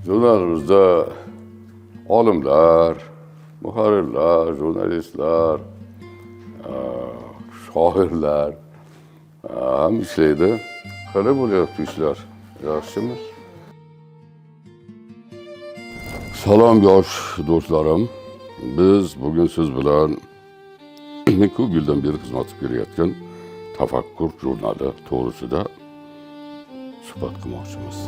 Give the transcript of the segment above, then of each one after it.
Jurnalimizda olimlar, muharrirlar, jurnalistlar, shoirlar ham ishlaydi. Qanday bo'lyapti ishlar? Yaxshimi? Salom yosh do'stlarim. Biz bugün siz bilan ko'p yildan beri xizmat qilib kelayotgan Tafakkur jurnali to'g'risida suhbat qilmoqchimiz.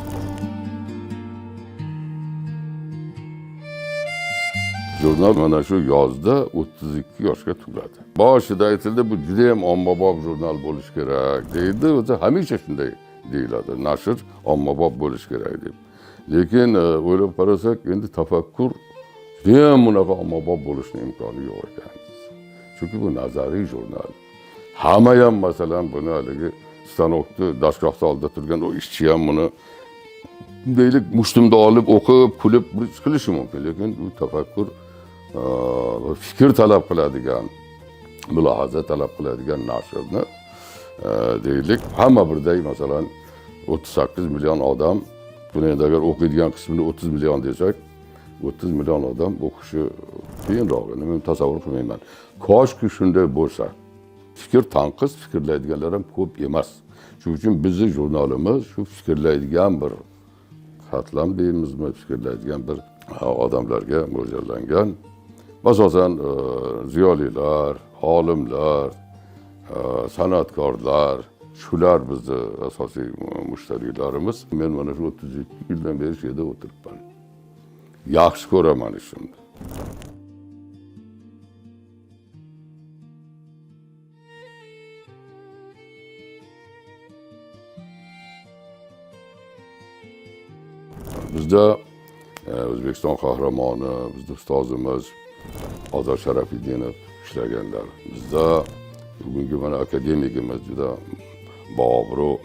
Jurnal mana shu yozda 32 yoshga to'ladi. Boshida aytildi, bu juda ham ommabop jurnal bo'lishi kerak deydi. O'zi hamisha shunday deyiladi. Nashr ommabop bo'lishi kerak deb. Lekin o'ylab qarasak, endi Tafakkur juda ham bunaqa ommabop bo'lishning imkoni yo'q ekan. Chunki bu nazariy jurnal. Hamma ham masalan buni haligi stanokni dastgohda oldida turgan o ishchi ham buni deylik mushtumda olib o'qib, kulib qilishi mumkin. Lekin bu Tafakkur fikr talab qiladigan, mulohaza talab qiladigan nashrni deylik hamma birday masalan 38 million odam, buni endi agar o'qiydigan qismini 30 million desak, 30 million odam o'qishi qiyinroq. Men tasavvur qilmayman. Koshki shunday bo'lsa. Fikr tanqis fikrlaydiganlar ham ko'p emas. Shuning uchun bizning jurnalimiz shu fikrlaydigan bir qatlam deymizmi, fikrlaydigan bir odamlarga mo'ljallangan. Asosan ziyolilar, olimlar, san'atkorlar, shular bizni asosiy mushtariylarimiz. Men mana shu 32 yildan beri shu yerda o'tiribman. Yaxshi ko'raman ishimni. Bizda O'zbekiston qahramoni, bizning ustozimiz Ozod Sharafiddinov ishlaganlar. Bizda bugungi mana akademigimiz juda boobro'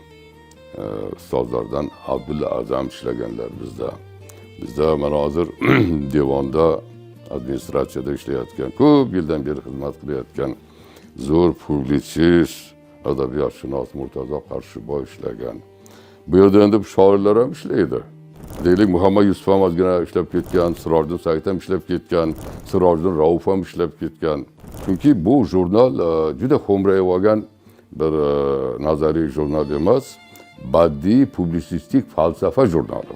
ustozlardan Abdulla Azam ishlaganlar bizda. Bizda mana hozir devonda administratsiyada ishlayotgan, ko'p yildan beri xizmat qilayotgan zo'r publitsist, adabiyotshunos Murtazo Qarshiboy ishlagan. Bu yerda endi shoirlar ham ishlaydi. Deylik Muhammad Yusuf ham ozgina ishlab ketgan, Sirojiddin Said ham ishlab ketgan, Sirojiddin Rauf ham ishlab ketgan. Chunki bu jurnal juda xo'mrayib olgan bir nazariy jurnal emas, badiiy publitsistik falsafa jurnali.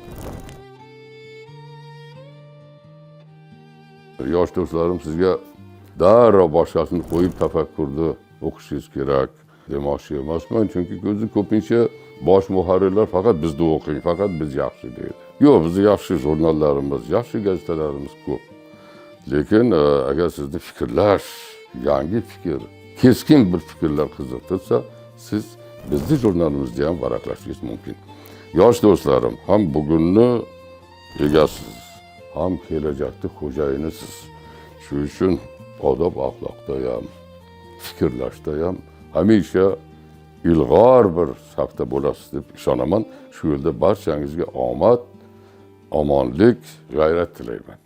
Yosh do'stlarim, sizga darrov boshqasini qo'yib Tafakkurni o'qishingiz kerak demoqchi emasman, chunki ko'pincha bosh muharrirlar faqat bizni o'qing, faqat biz yaxshi deydi. Yo'q, bizning yaxshi jurnallarimiz, yaxshi gazetalarimiz ko'p. Lekin agar sizni fikrlash, yangi fikr, keskin bir fikrlar qiziqtirsa, siz bizning jurnalimizni ham varaqlashingiz mumkin. Yosh do'stlarim, ham bugunni egasiz, ham kelajakning xo'jayinisiz. Shuning uchun odob axloqda ham, fikrlashda ham hamisha ilg'or bir safda bo'lasiz deb ishonaman. Shu yo'lda barchangizga omad, omonlik, g'ayrat tilayman.